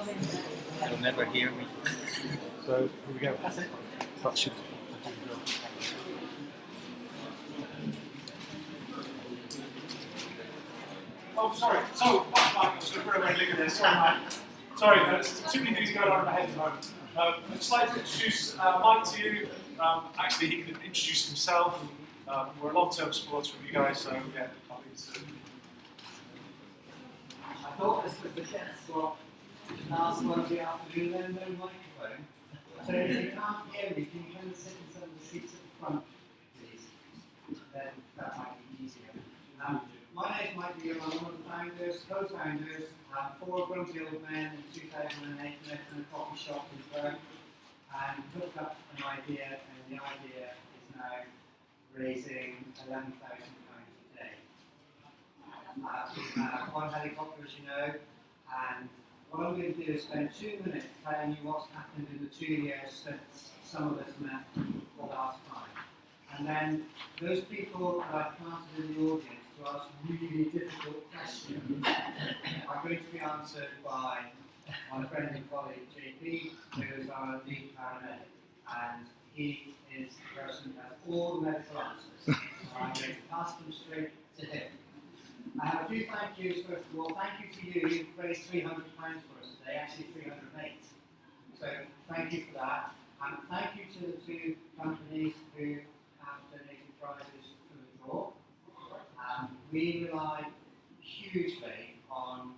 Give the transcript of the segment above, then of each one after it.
You'll never hear me. So here we go. That's it. That should. Oh, sorry. So, Mike, I was going to put away look at this. Sorry, there's too many things going on in my head at the moment. I'd just like to introduce Mike to you. Actually, he can introduce himself. We're long-term supporters with you guys, so yeah, I'll leave it to I thought this was the guest swap last Monday afternoon, then no microphone. So if you can't hear me, can you come and sit in some of the seats at the front, please? Then that might be easier. My name might be one of the founders, co-founders, 4 grumpy old men in 2008 met in a coffee shop in Bern and hooked up an idea, and the idea is now raising £11,000 a day. We have 1 helicopter, as you know, and what I'm going to do is spend 2 minutes telling you what's happened in the 2 years since some of us met the last time. And then those people that I've planted in the audience to ask really difficult questions are going to be answered by my friend and colleague JP, who is our lead paramedic. And he is the person who has all the medical answers. So I'm going to pass them straight to him. I have a few thank yous. First of all, thank you to you. You've raised £300 for us today, actually 308. So thank you for that. And thank you to the 2 companies who have donated prizes for the draw. We rely hugely on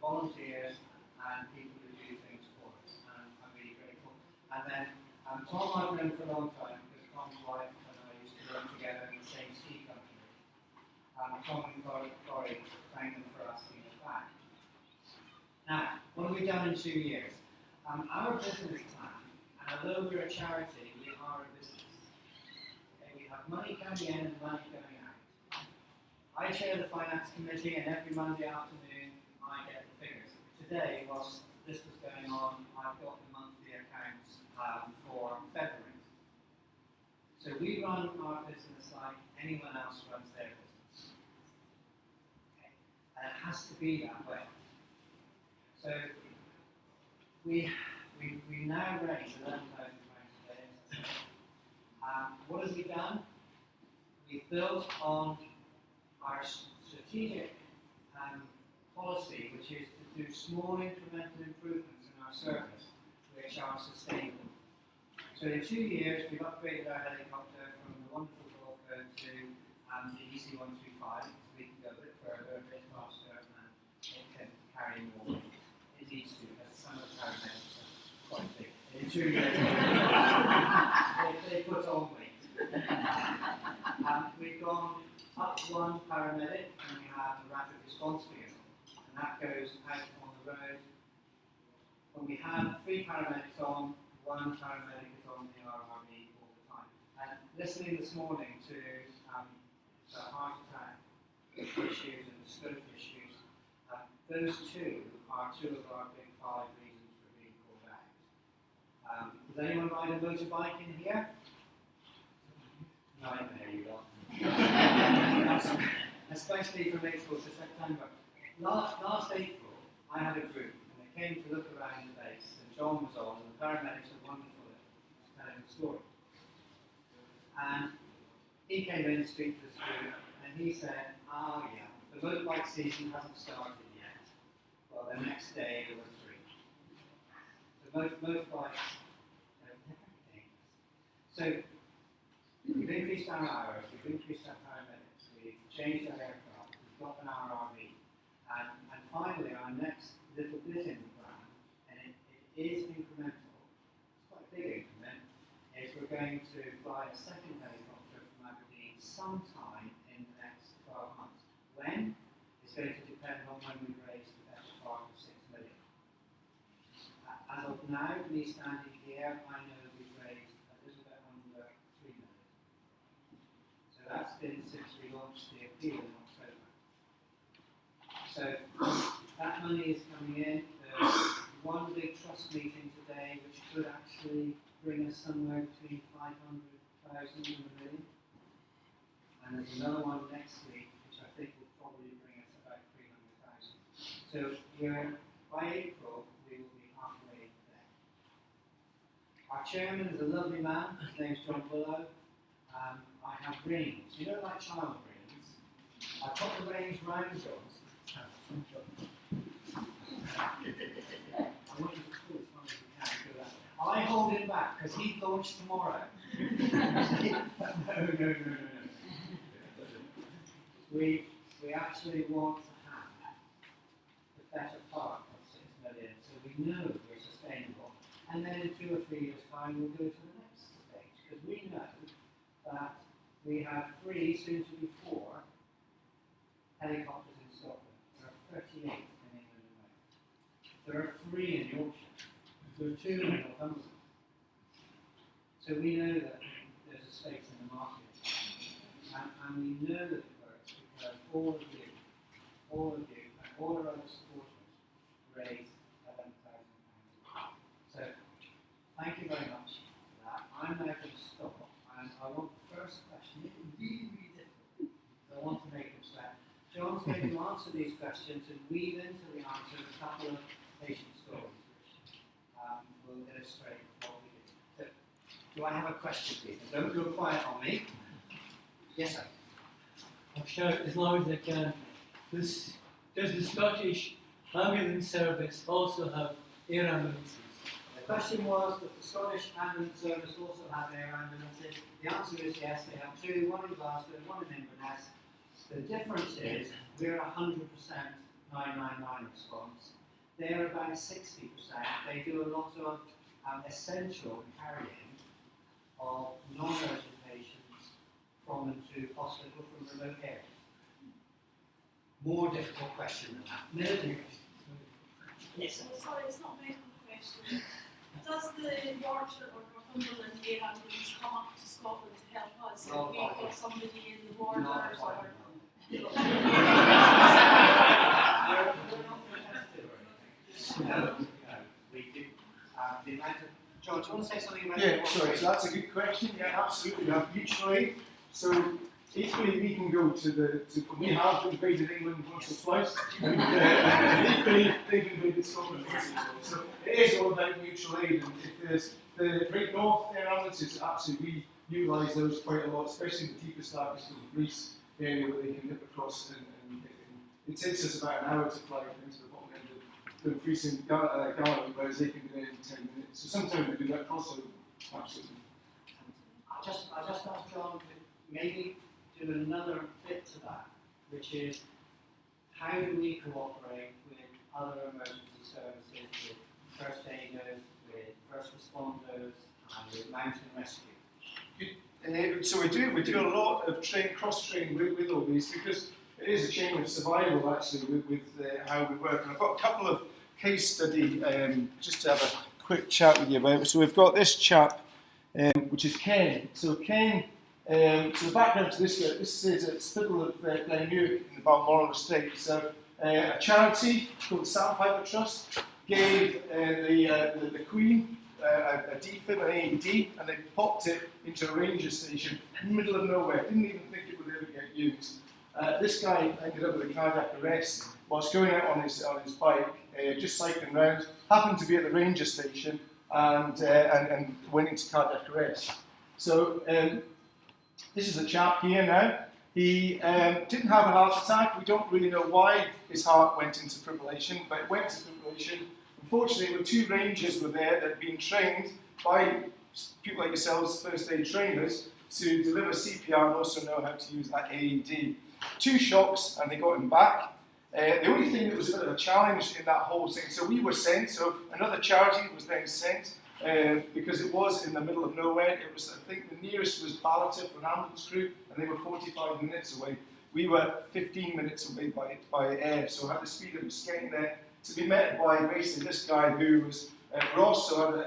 volunteers and people who do things for us, and I'm really grateful. And then Tom I've known for a long time because Tom's wife and I used to work together in the same ski company. Tom and Corey, thank them for asking us back. Now, what have we done in 2 years? Our business plan, and although we're a charity, we are a business. Okay, we have money coming in and money going out. I chair the finance committee, and every Monday afternoon I get the figures. Today, whilst this was going on, I've got the monthly accounts for February. So we run our business like anyone else runs their business. Okay. And it has to be that way. So we now raise £11,000 a day. What have we done? We've built on our strategic policy, which is to do small incremental improvements in our service, which are sustainable. So in 2 years, we've upgraded our helicopter from the wonderful Volco to the EC-135, so we can go a bit further, a bit faster, and it can carry more weight. It needs to, because some of the paramedics are quite big. In 2 years, they put on weight. We've gone up 1 paramedic, and we have a rapid response vehicle, and that goes out on the road. When we have 3 paramedics on, 1 paramedic is on the RRB all the time. And listening this morning to the heart attack issues and the stroke issues, those 2 are 2 of our big 5 reasons for being called out. Does anyone ride a motorbike in here? Nightmare, you got. Especially from April to September. Last April, I had a group, and they came to look around the base, and John was on, and the paramedics were wonderful at telling the story. And he came in to speak to this group, and he said, yeah, the motorbike season hasn't started yet. Well, the next day there were 3. So motorbikes are dangerous. So we've increased our hours, we've increased our paramedics, we've changed our aircraft, we've got an RRV, and finally our next little bit in the plan, and it is incremental, it's quite a big increment, is we're going to fly a second helicopter from Aberdeen sometime in the next 12 months. When? It's going to depend on when we raise the better part of 6 million. As of now, me standing here, I know we've raised a little bit under 3 million. So that's been since we launched the appeal in October. So that money is coming in. There's one big trust meeting today which could actually bring us somewhere between 500,000 and £1 million. And there's another one next week which I think will probably bring us about 300,000. So by April we will be Our chairman is a lovely man. His name's John Willow. I have rings. You know, like child rings. I put the rings round John's. I want you to pull as far as you can do that. I hold him back because he launches tomorrow. No. We actually want to have the better part of 6 million, so we know we're sustainable. And then in 2 or 3 years' time, we'll go to the next stage, because we know that we have 3, soon to be 4, helicopters in Scotland. There are 38 in England and Wales. There are 3 in Yorkshire. There are 2 in Northumberland. So we know that there's a space in the market. And we know that it works because all of you, and all our other supporters raised £11,000. So thank you very much for that. I'm now going to stop, and I want the first question. It's really, really difficult. So I want to make them sweat. John's going to answer these questions and weave into the answers a couple of patient stories, which will illustrate what we do. So, do I have a question, please? Don't go quiet on me. Yes, sir. I'll shout as loud as I can. Does the Scottish Ambulance Service also have air ambulances? The question was, does the Scottish Ambulance Service also have air ambulances? The answer is yes, they have 2, one in Glasgow, one in Inverness. The difference is we're 100% 999 response. They're about 60%. They do a lot of essential carrying of non-urgent patients from and to hospital from remote areas. More difficult question than that. Medical question. Yes, sir. Sorry, it's not a medical question. Does the Yorkshire or Northumberland air ambulance come up to Scotland to help us if we've got somebody in the borders or? No, we do. The amount of John, do you want to say something about Yeah, sorry, so that's a good question. Yeah, absolutely. We have mutual aid. So equally we can go we have invaded England once or twice, and equally they've invaded Scotland once or twice. So it is all about mutual aid, and if there's the Great North Air Ambulances, actually we utilise those quite a lot, especially in the deepest, darkest of the police area where they can nip across, and it takes us about an hour to fly into the bottom end of the freezing Galloway, whereas they can be there in 10 minutes. So sometimes we do that crossover, absolutely. I just asked John to maybe do another bit to that, which is how do we cooperate with other emergency services, with first aiders, with first responders, and with mountain rescue? So we do a lot of cross-training with all these, because it is a chain of survival actually with how we work. And I've got a couple of case study just to have a quick chat with you about. So we've got this chap, which is Ken. So Ken, so the background to this is at Spittal of Glenmuir in the Balmoral estate. So a charity called the Sandpiper Trust gave the Queen a defib, an AED, and they popped it into a ranger station in the middle of nowhere. Didn't even think it would ever get used. This guy ended up with a cardiac arrest whilst going out on his bike, just cycling around, happened to be at the ranger station and went into cardiac arrest. So this is a chap here now. He didn't have a heart attack. We don't really know why his heart went into fibrillation, but it went into fibrillation. Unfortunately, 2 rangers were there that had been trained by people like yourselves, first aid trainers, to deliver CPR and also know how to use that AED. 2 shocks and they got him back. The only thing that was a bit of a challenge in that whole thing, so we were sent, so another charity was then sent because it was in the middle of nowhere. It was, I think the nearest was Ballater for an ambulance crew, and they were 45 minutes away. We were 15 minutes away by air, so I had the speed of getting there to be met by basically this guy who was Ross, so had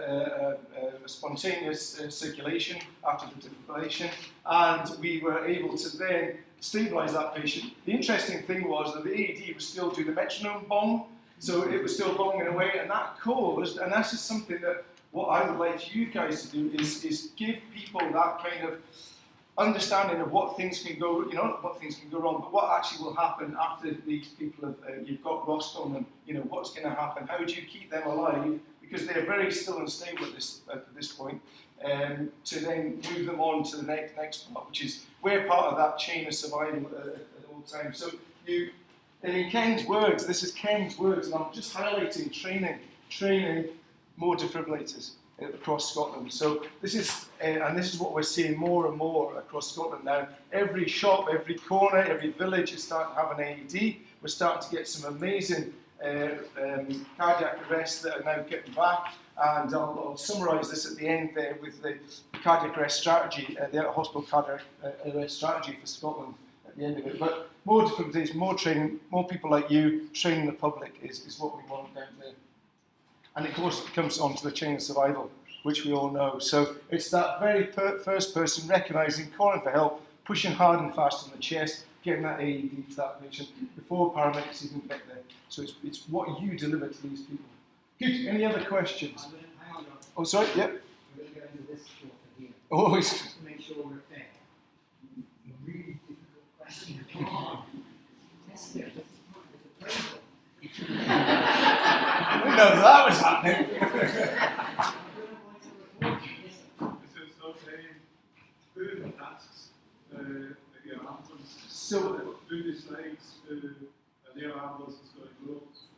a spontaneous circulation after the defibrillation, and we were able to then stabilise that patient. The interesting thing was that the AED was still doing the metronome bong, so it was still bonging away, and that caused, and that's just something that what I would like you guys to do is give people that kind of understanding of what things can go, not what things can go wrong, but what actually will happen after these people have, you've got Ross on them, what's going to happen, how do you keep them alive? because they're very still unstable at this point, to then move them on to the next part, which is we're part of that chain of survival at all times. So and in Ken's words, this is Ken's words, and I'm just highlighting training more defibrillators across Scotland. So this is, and this is what we're seeing more and more across Scotland now. Every shop, every corner, every village is starting to have an AED. We're starting to get some amazing cardiac arrests that are now getting back. And I'll summarise this at the end there with the cardiac arrest strategy, the hospital cardiac arrest strategy for Scotland at the end of it. But more defibrillators, more training, more people like you training the public is what we want down there. And of course it comes on to the chain of survival, which we all know. So it's that very first person recognising, calling for help, pushing hard and fast on the chest, getting that AED to that patient before paramedics even get there. So it's what you deliver to these people. Good, any other questions? Hang on, John. Oh, sorry, yep. We're going to go into this quarter here. Always. Just to make sure we're fair. A really difficult question. Come on. Test it. This is appraisal. I didn't know that was happening. This is okay. Further tasks. Ambulance. So, Do the slides. An air ambulance is going to go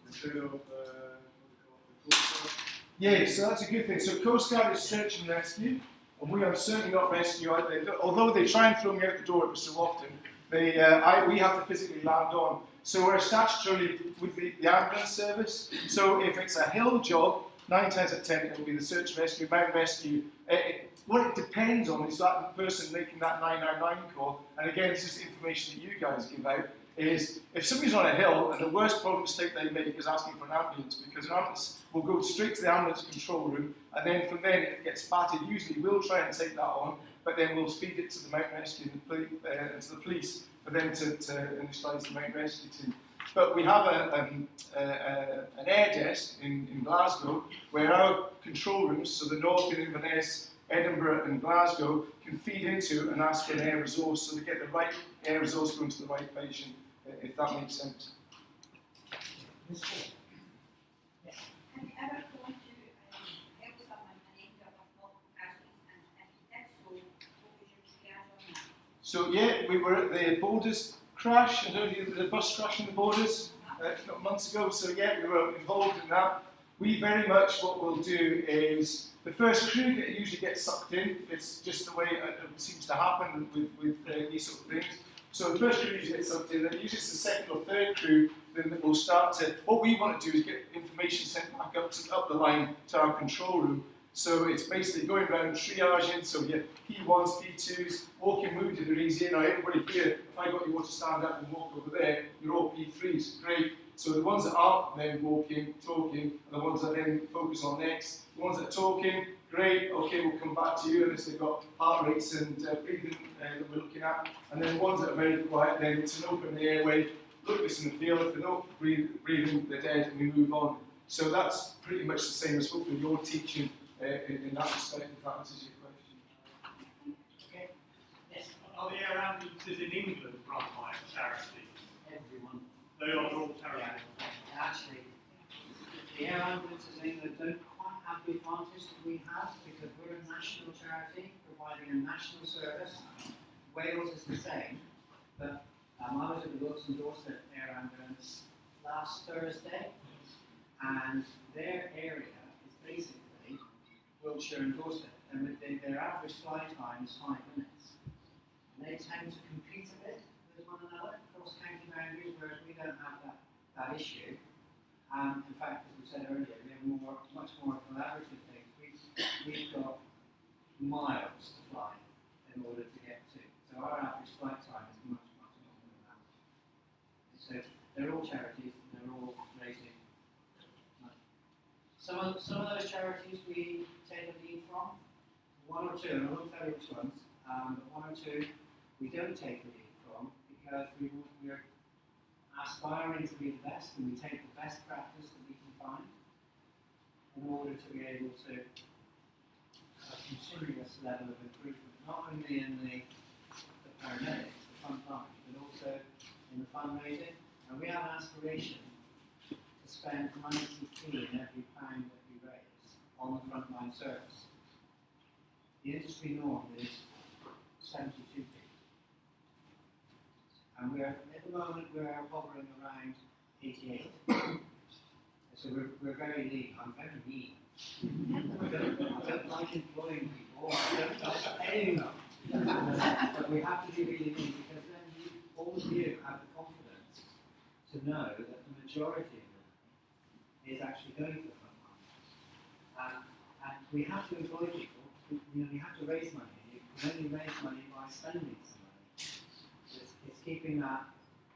instead of the Coast Guard. yeah, so that's a good thing. So Coast Guard is search and rescue, and we are certainly not rescue out there. Although they try and throw me out the door every so often, we have to physically land on. So we're statutorily with the ambulance service. So if it's a hill job, 9 times out of 10 it'll be the search and rescue, mountain rescue. What it depends on is that person making that 999 call, and again, this is information that you guys give out, is if somebody's on a hill and the worst problem mistake they make is asking for an ambulance, because an ambulance will go straight to the ambulance control room, and then from there it gets battered. Usually we'll try and take that on, but then we'll feed it to the mountain rescue and to the police for them to initialise the mountain rescue team. But we have an air desk in Glasgow where our control rooms, so the North, Inverness, Edinburgh and Glasgow, can feed into and ask for an air resource, so they get the right air resource going to the right patient, if that makes sense. This quarter. Yes. Have you ever gone to help someone and ended up with multiple casualties? And if you did so, what was your triage on that? So yeah, we were at the Borders crash, I don't know, the bus crash in the Borders months ago, so yeah, we were involved in that. We very much, what we'll do is, the first crew that usually gets sucked in, it's just the way it seems to happen with these sort of things. So the first crew usually gets sucked in, and usually it's the second or third crew then that will start to, what we want to do is get information sent back up the line to our control room. So it's basically going around triaging, so you get P1s, P2s, walking wounded are easy. Now everybody here, if I got you all to stand up and walk over there, you're all P3s, great. So the ones that aren't then walking, talking, are the ones that then focus on next. The ones that are talking, great, okay, we'll come back to you unless they've got heart rates and breathing that we're looking at. And then the ones that are very quiet, then it's an open airway, look, listen and feel. If they're not breathing, they're dead, and we move on. So that's pretty much the same as hopefully you're teaching in that respect, if that answers your question. Okay. Yes. Are the air ambulances in England run by a charity? Everyone. They are all charity. Actually, the air ambulances in England don't quite have the advantage that we have because we're a national charity providing a national service. Wales is the same, but I was at the Wilson Dorset Air Ambulance last Thursday, and their area is basically Wiltshire and Dorset, and their average flight time is 5 minutes. And they tend to compete a bit with one another across county boundaries, whereas we don't have that issue. In fact, as we said earlier, we have much more collaborative things. We've got miles to fly in order to get to. So our average flight time is much, much longer than that. So they're all charities, and they're all raising money. Some of those charities we take a lead from, one or two, and I won't tell you which ones, but one or two we don't take a lead from because we're aspiring to be the best, and we take the best practice that we can find in order to be able to have a continuous level of improvement, not only in the paramedics, the front line, but also in the fundraising. And we have an aspiration to spend 90p in every pound that we raise on the frontline service. The industry norm is 72 people. And at the moment we're hovering around 88. So we're very lean. I'm very lean. I don't like employing people. I don't like paying them. But we have to be really lean because then all of you have the confidence to know that the majority of it is actually going to the front line. And we have to employ people. You have to raise money. You can only raise money by spending some money. It's keeping that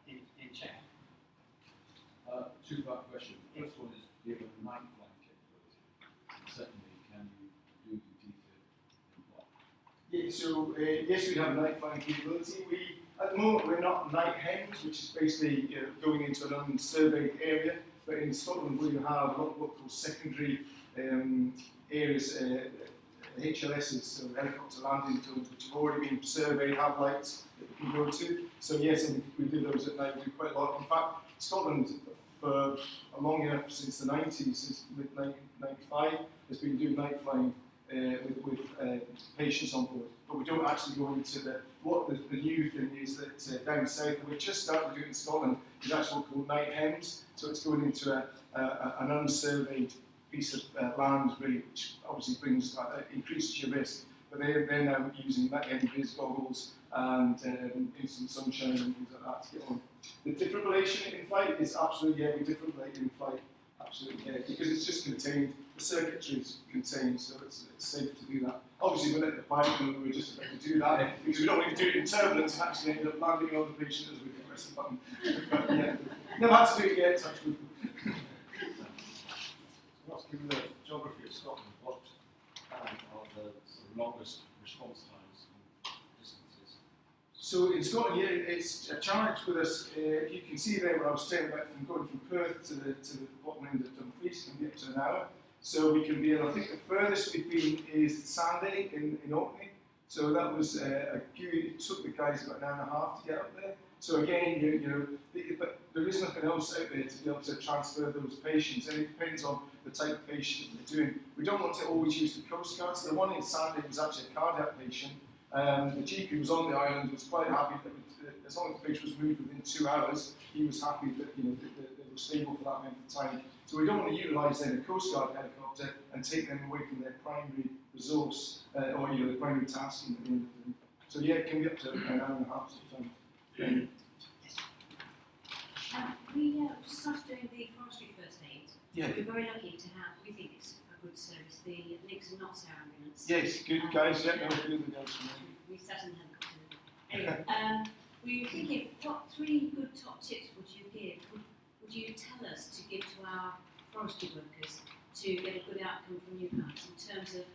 in check. Two-part question. The first one is, do you have a night flying capability? Secondly, can you do the defib in flight? Yeah, so yes, we have night flying capability. At the moment, we're not night hens, which is basically going into an unsurveyed area. But in Scotland, we have what we call secondary areas, HLSs, so helicopter landing zones, which have already been surveyed, have lights that we can go to. So yes, and we do those at night. We do quite a lot. In fact, Scotland, for long enough, since the 90s, since mid-95, has been doing night flying with patients on board. But we don't actually go into what the new thing is that down south, and we've just started doing in Scotland, is actually called night hens. So it's going into an unsurveyed piece of land, really, which obviously brings increases your risk. But they're now using night-viz goggles and instant sunshine and things like that to get on. The defibrillation in flight is absolutely, we defibrillate in flight, absolutely, because it's just contained, the circuitry is contained, so it's safe to do that. Obviously, we're letting the pilot know we're just about to do that, because we don't want to do it in turbulence and actually end up landing on the patient as we press the button. But yeah, never had to do it yet, touch wood. What's given the geography of Scotland, what are the sort of longest response times and distances? So in Scotland, it's a challenge with us. You can see there where I was saying about from going from Perth to the bottom end of Dumfries can be up to an hour. So we can be, I think the furthest we've been is Sanday in Orkney. So that was it took the guys about an hour and a half to get up there. So again, but there is nothing else out there to be able to transfer those patients, and it depends on the type of patient they're doing. We don't want to always use the Coast Guard. So the one in Sanday was actually a cardiac patient. The GP who was on the island was quite happy that as long as the patient was moved within 2 hours, he was happy that they were stable for that length of time. So we don't want to utilise then a Coast Guard helicopter and take them away from their primary resource or the primary task. So yeah, it can be up to an hour and a half sometimes. We just started doing the forestry first aid. Yeah. We're very lucky to have, we think it's a good service, the Links and Knots Air Ambulance. Yes, good guys. Yeah, no, the other guys. We sat in the helicopter. Anyway, we were thinking, what 3 good top tips would you give? Would you tell us to give to our forestry workers to get a good outcome from you guys in terms of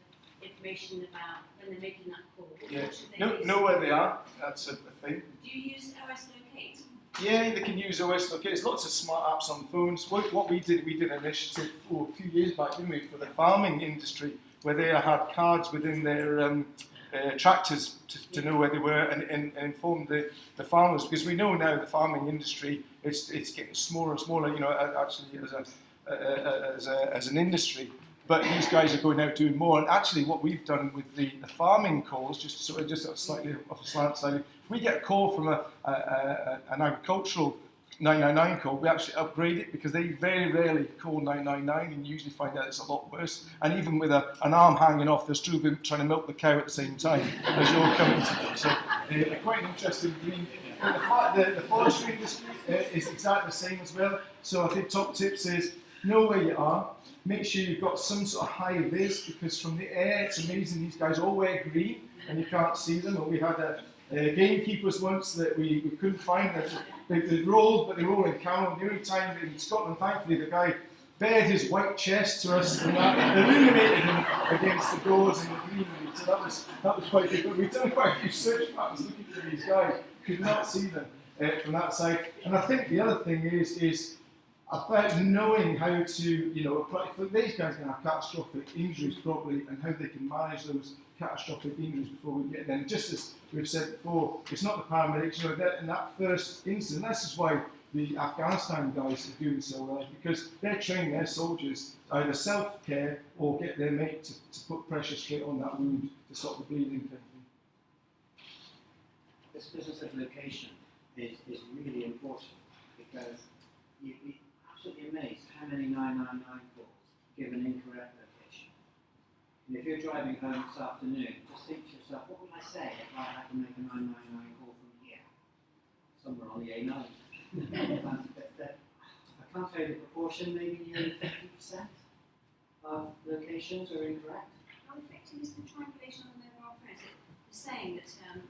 information about when they're making that call? What should they use? Know where they are. That's a thing. Do you use OS Locate? Yeah, they can use OS Locate. There's lots of smart apps on phones. What we did an initiative a few years back, didn't we, for the farming industry, where they had cards within their tractors to know where they were and inform the farmers, because we know now the farming industry it's getting smaller and smaller. Actually as an industry. But these guys are going out doing more. And actually, what we've done with the farming calls, just slightly off a slant side, if we get a call from an agricultural 999 call, we actually upgrade it, because they very rarely call 999 and usually find out it's a lot worse. And even with an arm hanging off, they're still trying to milk the cow at the same time as you're coming to them. So quite interesting. The forestry industry is exactly the same as well. So I think top tips is know where you are. Make sure you've got some sort of high vis, because from the air it's amazing. These guys all wear green and you can't see them. And we had gamekeepers once that we couldn't find them. They rolled, but they were all in cow. The only time in Scotland, thankfully, the guy bared his white chest to us and that illuminated him against the doors in the green. So that was quite good. But we've done quite a few search patterns looking for these guys. Could not see them from that side. And I think the other thing is about knowing how to, apply. For these guys going to have catastrophic injuries probably, and how they can manage those catastrophic injuries before we get them. Just as we've said before, it's not the paramedics, in that first instance. This is why the Afghanistan guys are doing so well, because they're training their soldiers to either self-care or get their mate to put pressure straight on that wound to stop the bleeding. Kind of thing. This business of location is really important, because you'd be absolutely amazed how many 999 calls give an incorrect location. And if you're driving home this afternoon, just think to yourself, what would I say if I had to make a 999 call from here? Somewhere on the A9. I can't tell you the proportion, maybe nearly 50% of locations are incorrect. How effective is the triangulation on their welfare? They're saying that, that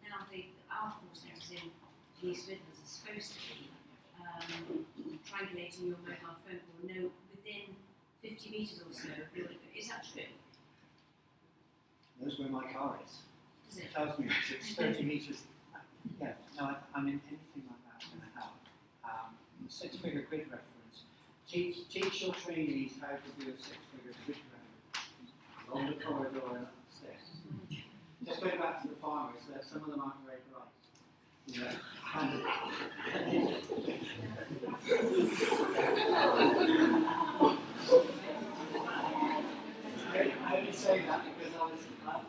now our call centres in the East Midlands are supposed to be triangulating your mobile phone call within 50 metres or so of your. Is that true? Knows where my car is. Does it? It tells me it's 30 metres. Yeah, no, I mean, anything like that is going to help. Six-figure grid reference. Teach your trainees how to do a six-figure grid reference along the corridor and up the stairs. Just going back to the farmers, some of them aren't very bright. You know, I only say that because I was out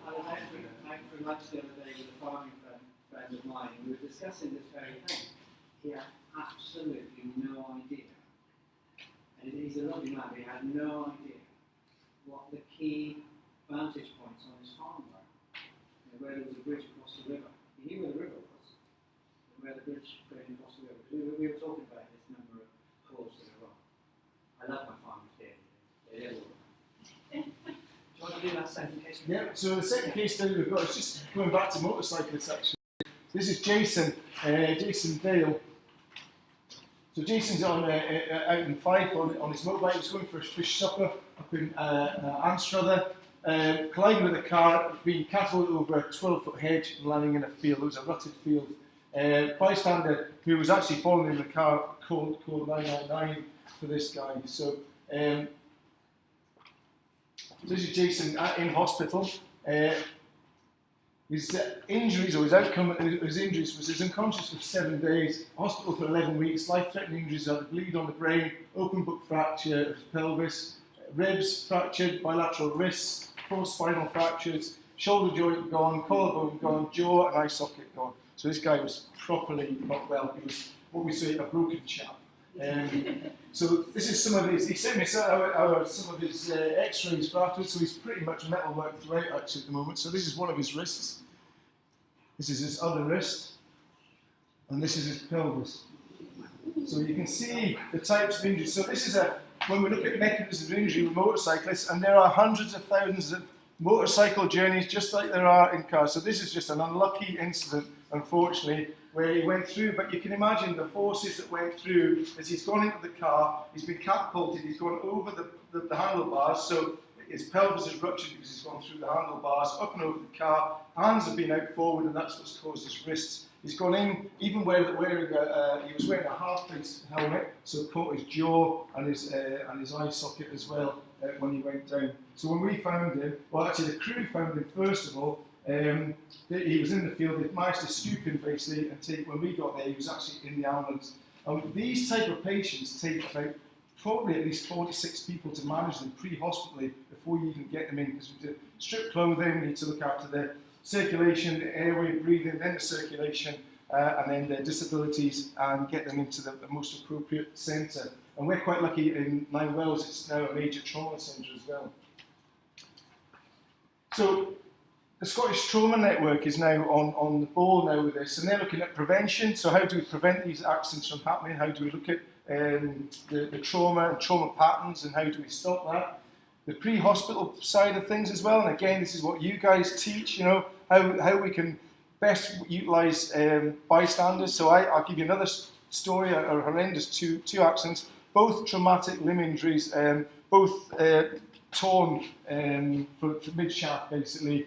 for lunch the other day with a farming friend of mine, and we were discussing this very thing. He had absolutely no idea, and he's a lovely man, but he had no idea what the key vantage points on his farm were. You know, where there was a bridge across the river. He knew where the river was, but where the bridge going across the river. We were talking about this number of calls that are wrong. I love my farmers here. They're all right. Do you want to do that second case? Yeah, so the second case study we've got is just going back to motorcyclists actually. This is Jason Dale. So Jason's out in Fife on his motorbike. He was going for a fish supper up in Anstruther, colliding with a car, being catapulted over a 12-foot hedge and landing in a field. It was a rutted field. Bystander who was actually following the car called 999 for this guy. So this is Jason in hospital. His injuries, or his outcome, his injuries was he's unconscious for 7 days, hospital for 11 weeks, life-threatening injuries are the bleed on the brain, open book fracture of his pelvis, ribs fractured, bilateral wrists, 4 spinal fractures, shoulder joint gone, collarbone gone, jaw and eye socket gone. So this guy was properly not well. He was what we say a broken chap. So this is some of his. He sent me some of his X-rays for afterwards. So he's pretty much metal work throughout actually at the moment. So this is one of his wrists. This is his other wrist, and this is his pelvis. So you can see the types of injuries. So this is when we look at mechanisms of injury with motorcyclists, and there are hundreds of thousands of motorcycle journeys just like there are in cars. So this is just an unlucky incident, unfortunately, where he went through, but you can imagine the forces that went through as he's gone into the car, he's been catapulted, he's gone over the handlebars, so his pelvis is ruptured because he's gone through the handlebars, up and over the car, hands have been out forward and that's what's caused his wrists. He's gone in, even he was wearing a half-face helmet, so it caught his jaw and his eye socket as well when he went down. So when we found him, well actually the crew found him first of all. He was in the field, they managed to scoop him basically and take, when we got there he was actually in the ambulance. And these type of patients take about probably at least 46 people to manage them pre-hospitally before you even get them in, because we do strip clothing, we need to look after their circulation, the airway, breathing, then the circulation, and then their disabilities, and get them into the most appropriate centre. And we're quite lucky in Nine Wells, it's now a major trauma centre as well. So the Scottish Trauma Network is now on the ball now with this, and they're looking at prevention. So how do we prevent these accidents from happening? How do we look at the trauma and trauma patterns, and how do we stop that? The pre-hospital side of things as well, and again, this is what you guys teach, you know, how we can best utilise bystanders. So I'll give you another story, a horrendous two accidents, both traumatic limb injuries, both torn for mid-shaft basically.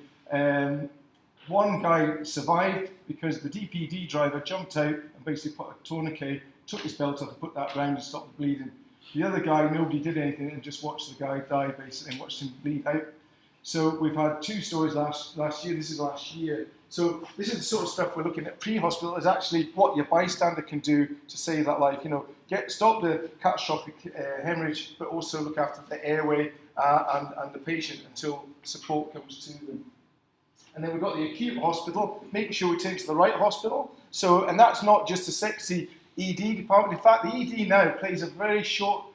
One guy survived because the DPD driver jumped out and basically put a tourniquet, took his belt off and put that round and stopped the bleeding. The other guy, nobody did anything and just watched the guy die basically and watched him bleed out. So we've had 2 stories last year, this is last year. So this is the sort of stuff we're looking at pre-hospital, is actually what your bystander can do to save that life. You know, stop the catastrophic hemorrhage, but also look after the airway and the patient until support comes to them. And then we've got the acute hospital, making sure we take to the right hospital. So, and that's not just a sexy ED department. In fact, the ED now plays a very short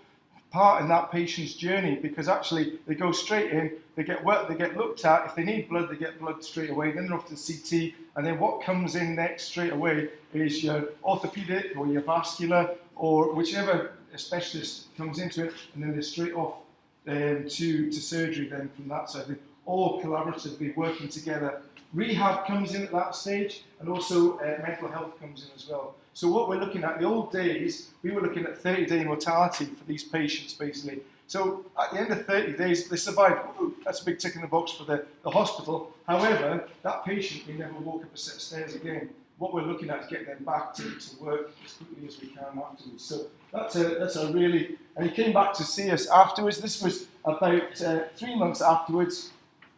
part in that patient's journey, because actually they go straight in, they get looked at. If they need blood, they get blood straight away. Then they're off to the CT, and then what comes in next straight away is your orthopedic or your vascular or whichever specialist comes into it, and then they're straight off to surgery. Then from that side, they're all collaboratively working together. Rehab comes in at that stage, and also mental health comes in as well. So what we're looking at, the old days, we were looking at 30-day mortality for these patients, basically. So at the end of 30 days, they survived. Ooh, that's a big tick in the box for the hospital. However, that patient may never walk up a set of stairs again. What we're looking at is getting them back to work as quickly as we can afterwards. So that's a really... And he came back to see us afterwards. This was about 3 months afterwards.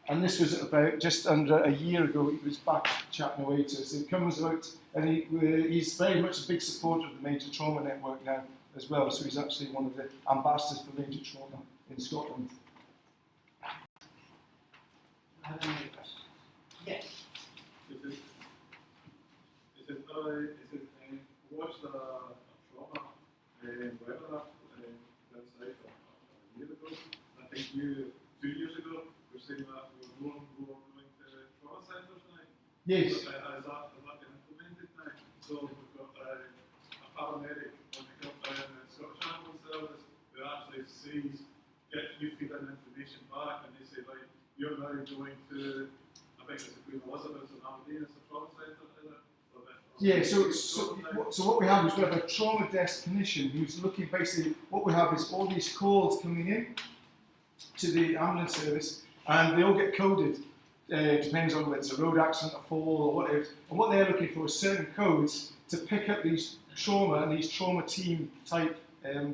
And this was about just under a year ago. He was back chatting away to us. He comes out, and he's very much a big supporter of the Major Trauma Network now as well. So he's actually one of the ambassadors for major trauma in Scotland. I have any questions? Yes. Watched a trauma webinar website a year ago. I think 2 years ago, we were saying that we were going to trauma centres now. Yes. Has that been implemented now? So we've got a paramedic when they come down in the Scottish Ambulance Service who actually sees, you feed in information back, and they say, right, you're now going to, I think it's the Queen Elizabeth in Aberdeen, it's a trauma centre, is it? Yeah, so what we have is we have a trauma desk clinician who's looking, basically, what we have is all these calls coming in to the ambulance service, and they all get coded. Depends on whether it's a road accident, a fall, or whatever. And what they're looking for is certain codes to pick up these trauma and these trauma team type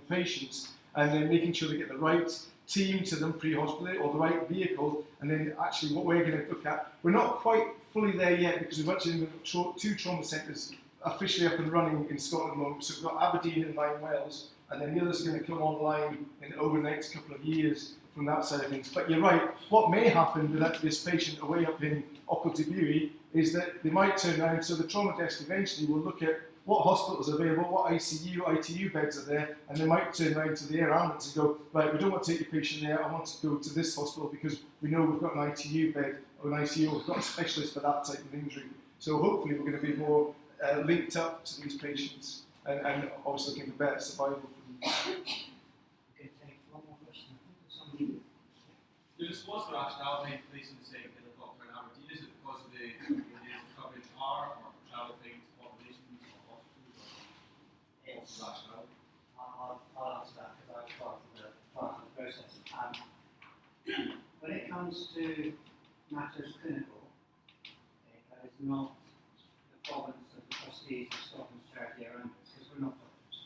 patients, and then making sure they get the right team to them pre-hospital or the right vehicle. And then actually what we're going to look at, we're not quite fully there yet, because we've actually got 2 trauma centres officially up and running in Scotland at the moment. So we've got Aberdeen and 9 Wales, and then the others are going to come online over the next couple of years from that side of things. But you're right, what may happen with this patient away up in Ochiltree is that they might turn around, so the trauma desk eventually will look at what hospitals are available, what ICU, ITU beds are there, and they might turn around to the air ambulance and go, right, we don't want to take your patient there, I want to go to this hospital because we know we've got an ITU bed or an ICU, or we've got a specialist for that type of injury. So hopefully we're going to be more linked up to these patients and obviously looking for better survival for them. Okay, take one more question. Somebody. What's the rationale behind placing the second helicopter in Aberdeen? Is it because of the days of coverage are, or travel times, populations, or hospitals? What's the rationale? I'll answer that because I was part of the process. When it comes to matters clinical, that is not the province of the trustees of Scotland's Charity Air Ambulance, because we're not doctors.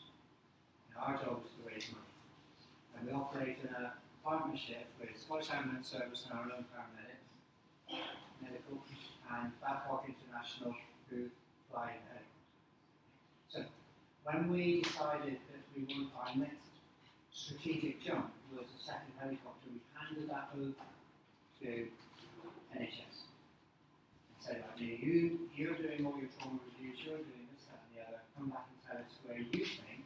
Our job is to raise money. And we operate in a partnership with Scottish Ambulance Service and our own paramedics, medical, and Babcock International, who fly in helicopters. So, when we decided that we wanted our next strategic jump was a second helicopter, we handed that over to NHS. And said, like, you're doing all your trauma reviews, you're doing this, that, and the other, come back and tell us where you think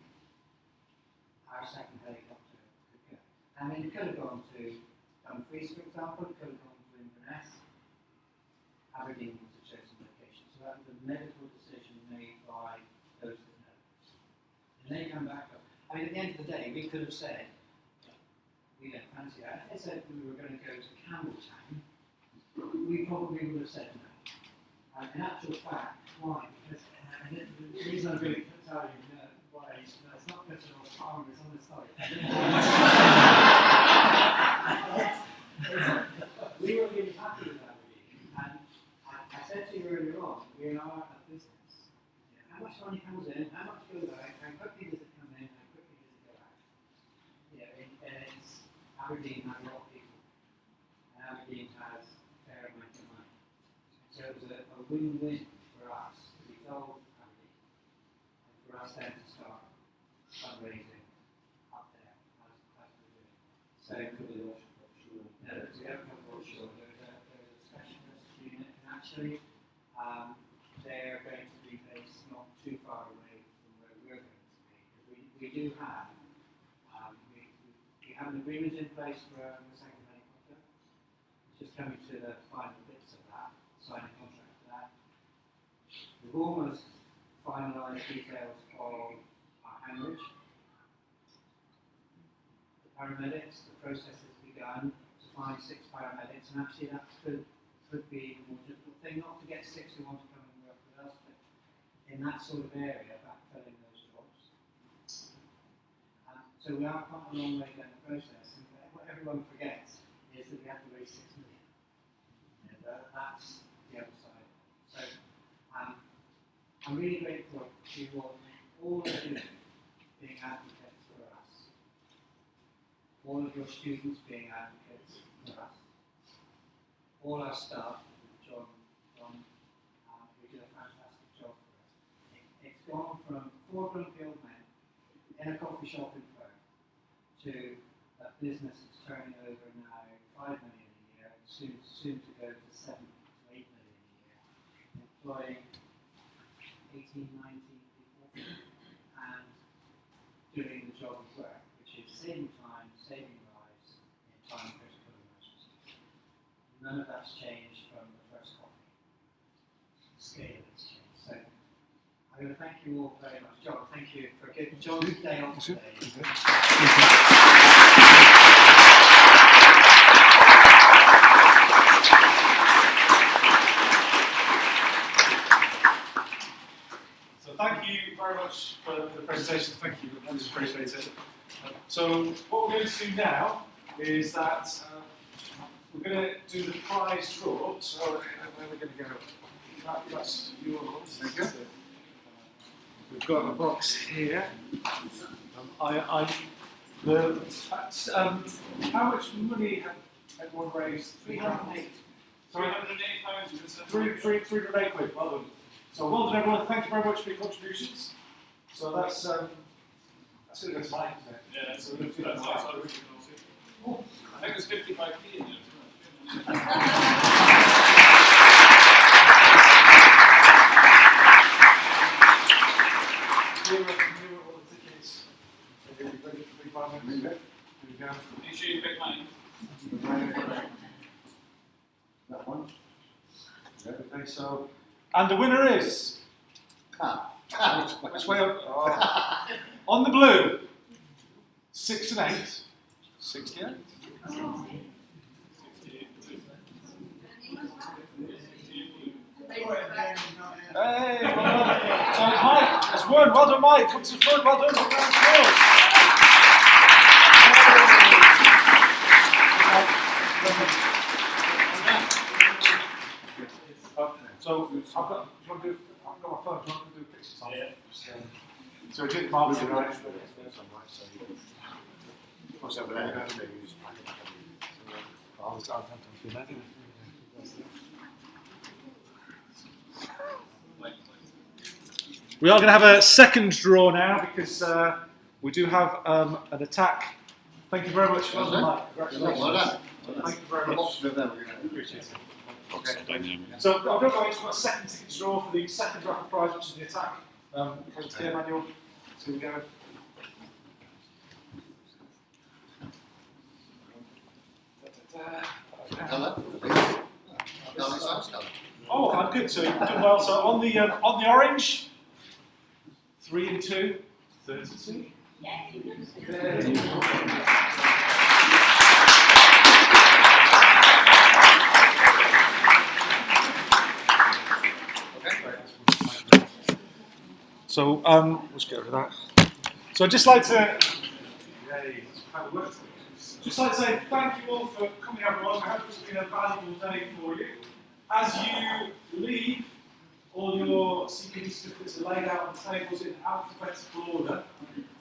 our second helicopter could go. And then it could have gone to Dumfries, for example, it could have gone to Inverness. Aberdeen was the chosen location. So that was a medical decision made by those that know. And they come back to us. I mean, at the end of the day, we could have said, we don't fancy that. If they said we were going to go to Campbelltown, we probably would have said no. In actual fact, why? Because the reason I'm going to tell you why it's not because of our farmers on the side. We were really happy with Aberdeen, and I said to you earlier on, we are a business. How much money comes in, how much goes out, how quickly does it come in, how quickly does it go out? Aberdeen has a lot of people, and Aberdeen has a fair amount of money. So it was a win-win for us to be told early, and for us then to start fundraising up there as we're doing. So for the offshore, no, we don't have offshore. There's a specialist unit, and actually they're going to be based not too far away from where we're going to be. We do have we have an agreement in place for the second helicopter. It's just coming to the final bits of that, signing a contract for that. We've almost finalised details of our hemorrhage. The paramedics, the process has begun to find 6 paramedics, and actually that could be the more difficult thing, not to get 6 who want to come and work with us, but in that sort of area, backfilling those jobs. So we are quite a long way down the process, and what everyone forgets is that we have to raise 6 million. And that's the other side. So I'm really grateful to all of you being advocates for us, all of your students being advocates for us, all our staff, John, who did a fantastic job for us. It's gone from 4 grumpy old men in a coffee shop in Perth to a business that's turning over now 5 million a year, and soon to go to 7 to 8 million a year, employing 18, 19 people, and doing the job of work, which is saving time, saving lives in time-critical emergencies. None of that's changed from the first coffee. The scale has changed. So I'm going to thank you all very much. John, thank you for giving John's day off today. So thank you very much for the presentation. Thank you, I just appreciate it. So what we're going to do now is that we're going to do the prize draw. So where are we going to go? That's your ones. Thank you. We've got a box here. How much money have everyone raised? 308. Sorry, £308. 308 quid. Well done. So well done, everyone. Thank you very much for your contributions. So that's going to go to Mike, isn't it? Yeah. So we're going to do that. Oh, I think there's 55p in there. Make sure you pick mine. That one. Okay, so. And the winner is. Which way up? Oh. On the blue, 6 and 8. 68. Hey, well done. So Mike has won. Well done, Mike. Come to the front. Well done. So I've got my phone. Do you want to do pictures on it? So Dick Mark's right. What's over there? We are going to have a second draw now because we do have an attack. Thank you very much. Well done, Mike. Congratulations. Well done. Thank you very much. Appreciate it. Okay. So I've got a second ticket draw for the second rapid prize, which is the attack. Here, Manuel. So we go. Oh, I'm good. So you've done well. So on the orange, 3 and 2, 32. So let's get rid of that. So I'd just like to, say thank you all for coming everyone. I hope it's been a valuable day for you. As you leave, all your CPD certificates are laid out on tables in alphabetical order.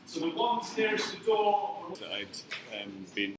So the ones nearest the door. I'd been